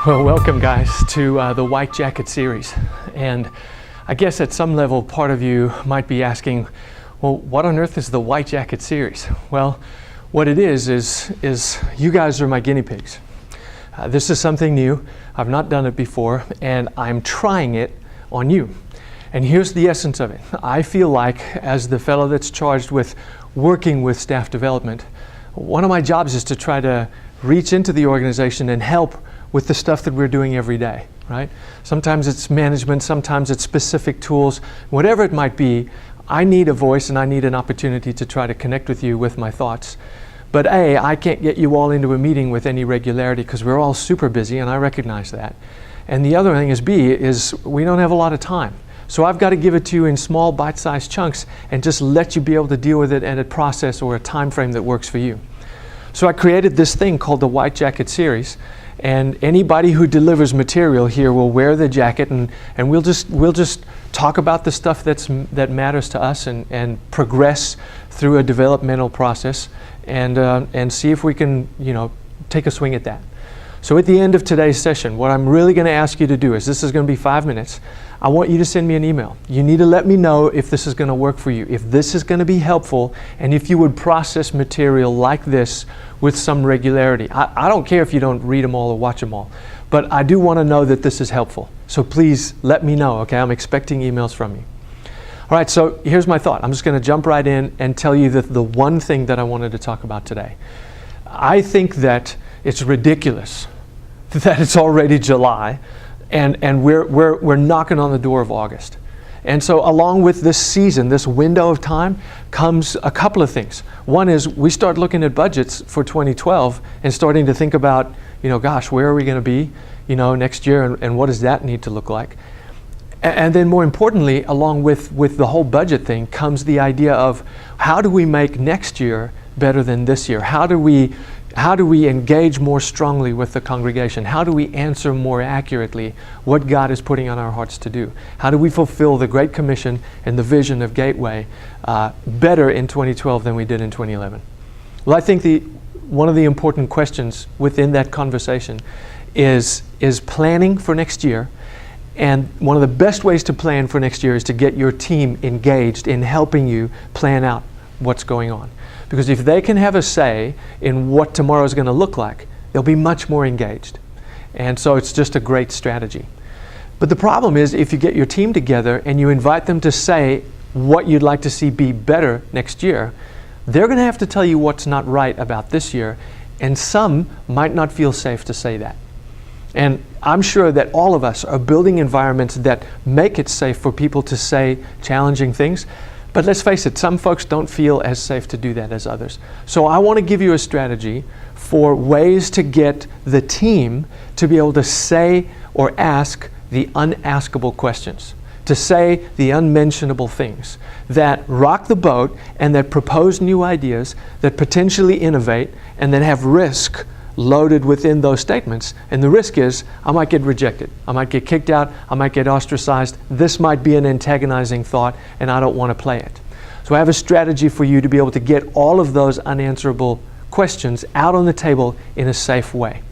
Well, welcome guys to the White Jacket series. And I guess at some level, part of you might be asking, well, what on earth is the White Jacket series? Well, what it is you guys are my guinea pigs. This is something new. I've not done it before, and I'm trying it on you. And here's the essence of it. I feel like, as the fellow that's charged with working with staff development, one of my jobs is to try to reach into the organization and help with the stuff that we're doing every day, right? Sometimes it's management, sometimes it's specific tools, whatever it might be. I need a voice and I need an opportunity to try to connect with you with my thoughts. But A, I can't get you all into a meeting with any regularity because we're all super busy, and I recognize that. And the other thing is B, is we don't have a lot of time. So I've got to give it to you in small bite-sized chunks and just let you be able to deal with it in a process or a time frame that works for you. So I created this thing called the White Jacket series, and anybody who delivers material here will wear the jacket, and we'll just talk about the stuff that matters to us and progress through a developmental process and see if we can, take a swing at that. So at the end of today's session, what I'm really going to ask you to do is, this is going to be 5 minutes. I want you to send me an email. You need to let me know if this is going to work for you, if this is going to be helpful, and if you would process material like this with some regularity. I don't care if you don't read them all or watch them all, but I do want to know that this is helpful. So please let me know, okay? I'm expecting emails from you. All right, so here's my thought. I'm just going to jump right in and tell you that the one thing that I wanted to talk about today. I think it's ridiculous that it's already July and we're knocking on the door of August. And so along with this season, this window of time, comes a couple of things. One is we start looking at budgets for 2012 and starting to think about, gosh, where are we going to be, next year, and what does that need to look like? And then more importantly, along with the whole budget thing comes the idea of how do we make next year better than this year? How do we engage more strongly with the congregation? How do we answer more accurately what God is putting on our hearts to do? How do we fulfill the Great Commission and the vision of Gateway better in 2012 than we did in 2011? Well, I think one of the important questions within that conversation is planning for next year. And one of the best ways to plan for next year is to get your team engaged in helping you plan out what's going on. Because if they can have a say in what tomorrow is going to look like, they'll be much more engaged. And so it's just a great strategy. But the problem is, if you get your team together and you invite them to say what you'd like to see be better next year, they're going to have to tell you what's not right about this year, and some might not feel safe to say that. And I'm sure that all of us are building environments that make it safe for people to say challenging things. But let's face it, some folks don't feel as safe to do that as others. So I want to give you a strategy for ways to get the team to be able to say or ask the unaskable questions, to say the unmentionable things that rock the boat and that propose new ideas, that potentially innovate, and then have risk loaded within those statements. And the risk is I might get rejected. I might get kicked out. I might get ostracized. This might be an antagonizing thought, and I don't want to play it. So I have a strategy for you to be able to get all of those unanswerable questions out on the table in a safe way.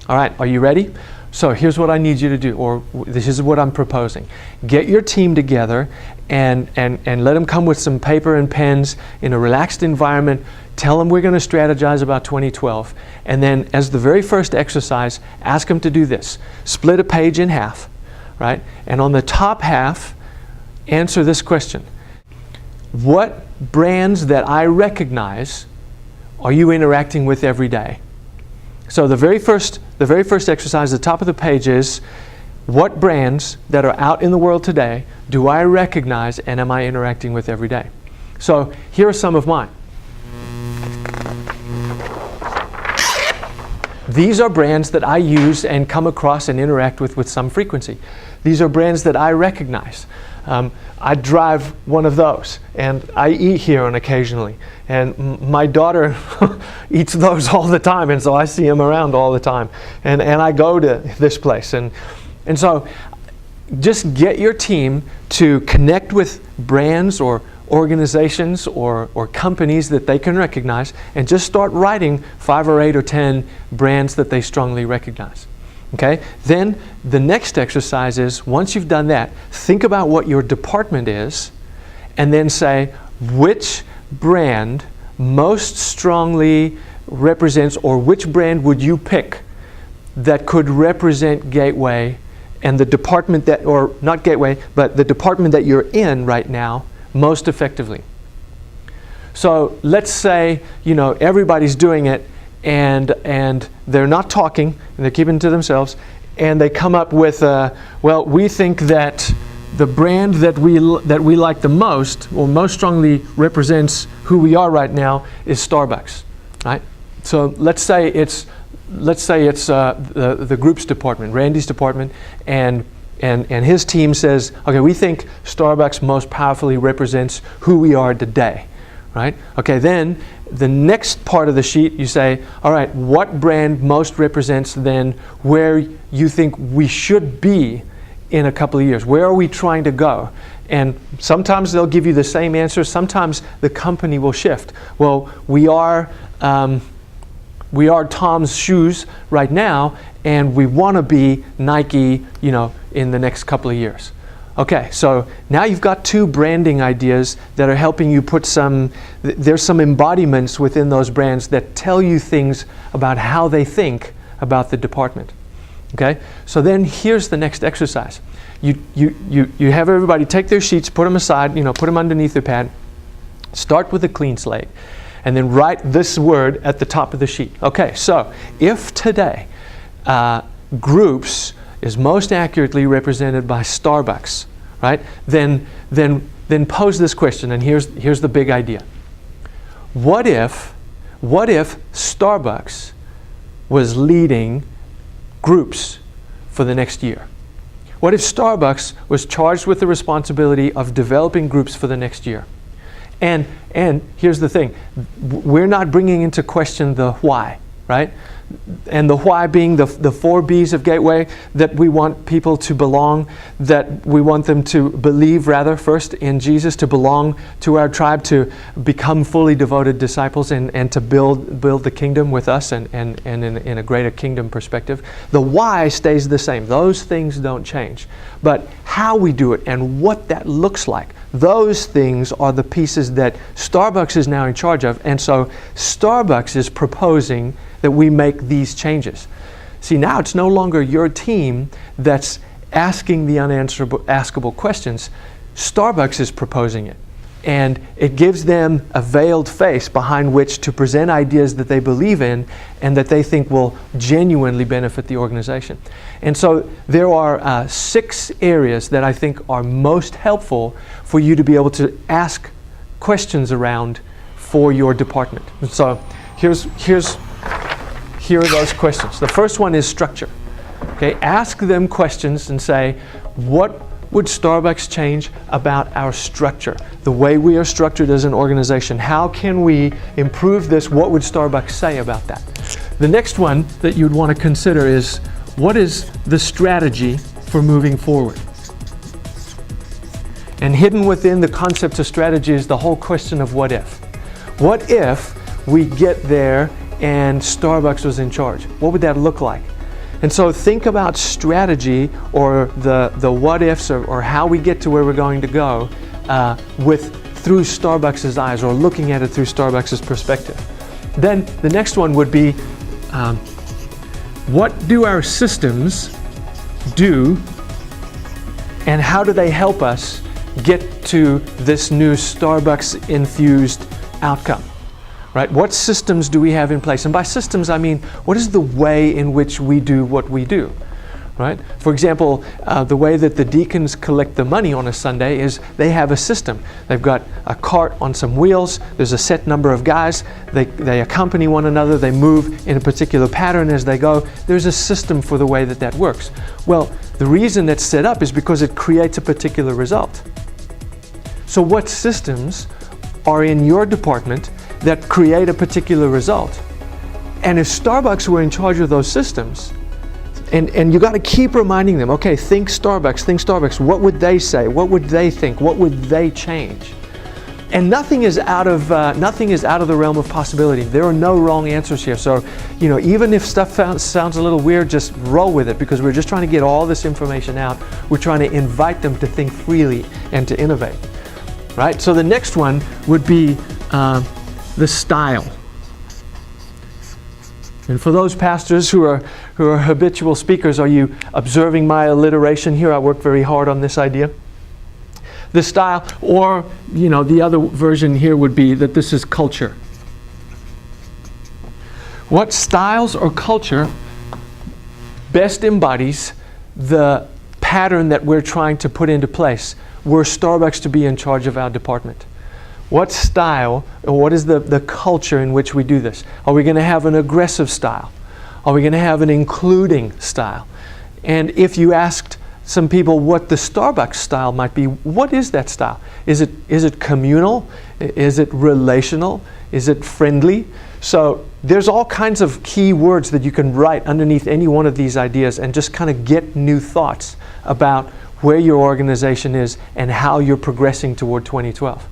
All right, are you ready? So here's what I need you to do, or this is what I'm proposing. Get your team together and let them come with some paper and pens in a relaxed environment. Tell them we're going to strategize about 2012. And then as the very first exercise, ask them to do this. Split a page in half, right? And on the top half, answer this question. What brands that I recognize are you interacting with every day? So the very first exercise, the top of the page is, what brands that are out in the world today do I recognize and am I interacting with every day? So here are some of mine. These are brands that I use and come across and interact with some frequency. These are brands that I recognize. I drive one of those, and I eat here on occasionally. And my daughter eats those all the time, and so I see them around all the time. And I go to this place. And so just get your team to connect with brands or organizations or companies that they can recognize, and just start writing 5 or 8 or 10 brands that they strongly recognize. Okay? Then the next exercise is, once you've done that, think about what your department is, and then say, which brand most strongly represents, or which brand would you pick that could represent Gateway and the department that, or not Gateway, but the department that you're in right now most effectively. So let's say, everybody's doing it, and they're not talking, and they're keeping it to themselves, and they come up with, we think that the brand that we like the most, or most strongly represents who we are right now, is Starbucks, right? So let's say it's the group's department, Randy's department, and his team says, okay, we think Starbucks most powerfully represents who we are today, right? Okay, then the next part of the sheet, you say, all right, what brand most represents then where you think we should be in a couple of years? Where are we trying to go? And sometimes they'll give you the same answer. Sometimes the company will shift. Well, we are Tom's Shoes right now, and we want to be Nike, in the next couple of years. Okay, so now you've got two branding ideas that are helping you put there's some embodiments within those brands that tell you things about how they think about the department. Okay, so then here's the next exercise. You have everybody take their sheets, put them aside, put them underneath their pad, start with a clean slate, and then write this word at the top of the sheet. Okay, so if today groups is most accurately represented by Starbucks, right? Then pose this question, and here's the big idea. What if Starbucks was leading groups for the next year? What if Starbucks was charged with the responsibility of developing groups for the next year? And here's the thing, we're not bringing into question the why, right? And the why being the 4 B's of Gateway, that we want people to belong, that we want them to believe rather first in Jesus, to belong to our tribe, to become fully devoted disciples, and to build the kingdom with us and in a greater kingdom perspective. The why stays the same. Those things don't change. But how we do it and what that looks like, those things are the pieces that Starbucks is now in charge of. And so Starbucks is proposing that we make these changes. See, now it's no longer your team that's asking the unanswerable questions. Starbucks is proposing it. And it gives them a veiled face behind which to present ideas that they believe in and that they think will genuinely benefit the organization. And so there are 6 areas that I think are most helpful for you to be able to ask questions around for your department. And so here are those questions. The first one is structure. Okay, ask them questions and say, what would Starbucks change about our structure? The way we are structured as an organization. How can we improve this? What would Starbucks say about that? The next one that you'd want to consider is, what is the strategy for moving forward? And hidden within the concept of strategy is the whole question of what if. What if we get there and Starbucks was in charge? What would that look like? And so think about strategy, or the what ifs, or how we get to where we're going to go through Starbucks' eyes, or looking at it through Starbucks' perspective. Then the next one would be, what do our systems do, and how do they help us get to this new Starbucks-infused outcome? Right? What systems do we have in place? And by systems, I mean, what is the way in which we do what we do? Right? For example, the way that the deacons collect the money on a Sunday is they have a system. They've got a cart on some wheels. There's a set number of guys. They accompany one another. They move in a particular pattern as they go. There's a system for the way that works. Well, the reason that's set up is because it creates a particular result. So what systems are in your department that create a particular result? And if Starbucks were in charge of those systems, and you got to keep reminding them, okay, think Starbucks, what would they say? What would they think? What would they change? And nothing is out of the realm of possibility. There are no wrong answers here. So, even if stuff sounds a little weird, just roll with it, because we're just trying to get all this information out. We're trying to invite them to think freely and to innovate. Right? So the next one would be the style. And for those pastors who are habitual speakers, are you observing my alliteration here? I worked very hard on this idea. The style, or the other version here would be that this is culture. What styles or culture best embodies the pattern that we're trying to put into place were Starbucks to be in charge of our department? What style, or what is the culture in which we do this? Are we going to have an aggressive style? Are we going to have an including style? And if you asked some people what the Starbucks style might be, what is that style? Is it communal? Is it relational? Is it friendly? So there's all kinds of key words that you can write underneath any one of these ideas and just kind of get new thoughts about where your organization is and how you're progressing toward 2012.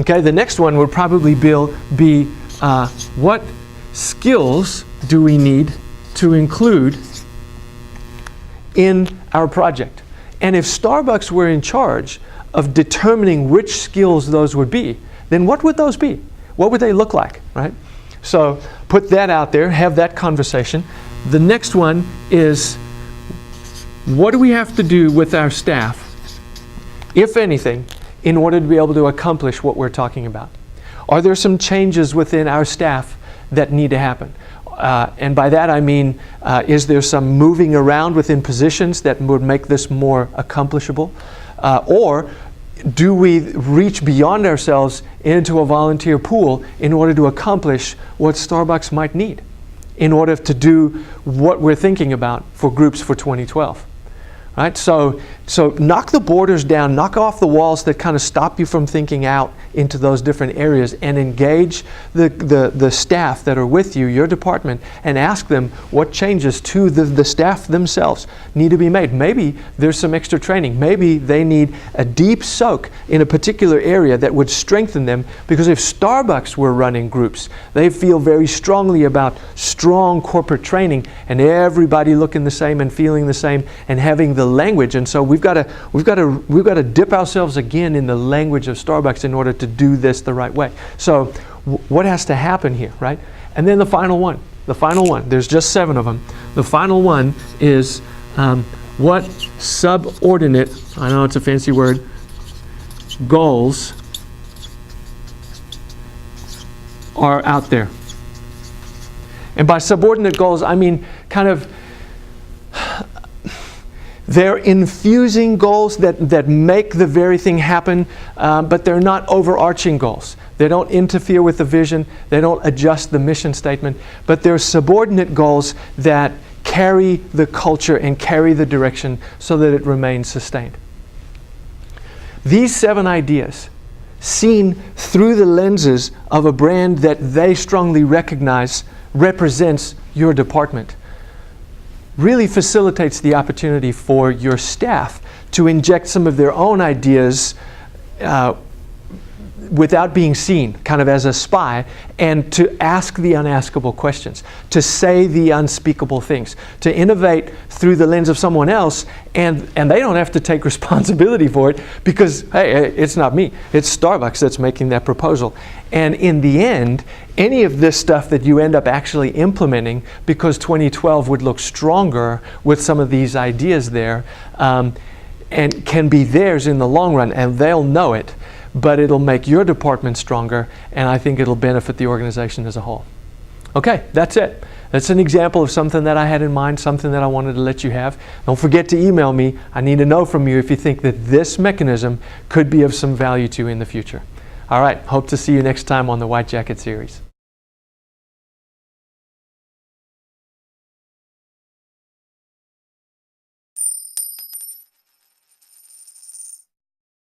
Okay, the next one would probably be what skills do we need to include in our project? And if Starbucks were in charge of determining which skills those would be, then what would those be? What would they look like, right? So put that out there, have that conversation. The next one is, what do we have to do with our staff, if anything, in order to be able to accomplish what we're talking about? Are there some changes within our staff that need to happen? And by that I mean, is there some moving around within positions that would make this more accomplishable? Or do we reach beyond ourselves into a volunteer pool in order to accomplish what Starbucks might need in order to do what we're thinking about for groups for 2012? Right? So knock the borders down, knock off the walls that kind of stop you from thinking out into those different areas, and engage the staff that are with you, your department, and ask them what changes to the staff themselves need to be made. Maybe there's some extra training. Maybe they need a deep soak in a particular area that would strengthen them, because if Starbucks were running groups, they feel very strongly about strong corporate training and everybody looking the same and feeling the same and having the language. And so we've got to dip ourselves again in the language of Starbucks in order to do this the right way. So what has to happen here, right? And then the final one, there's just 7 of them. The final one is what subordinate, I know it's a fancy word, goals are out there. And by subordinate goals, I mean kind of, they're infusing goals that make the very thing happen, but they're not overarching goals. They don't interfere with the vision. They don't adjust the mission statement. But they're subordinate goals that carry the culture and carry the direction so that it remains sustained. These 7 ideas, seen through the lenses of a brand that they strongly recognize represents your department, really facilitates the opportunity for your staff to inject some of their own ideas without being seen, kind of as a spy, and to ask the unaskable questions, to say the unspeakable things, to innovate through the lens of someone else, and they don't have to take responsibility for it, because, hey, it's not me, it's Starbucks that's making that proposal. And in the end, any of this stuff that you end up actually implementing, because 2012 would look stronger with some of these ideas there, and can be theirs in the long run, and they'll know it, but it'll make your department stronger, and I think it'll benefit the organization as a whole. Okay, that's it. That's an example of something that I had in mind, something that I wanted to let you have. Don't forget to email me. I need to know from you if you think that this mechanism could be of some value to you in the future. All right, hope to see you next time on the White Jacket series.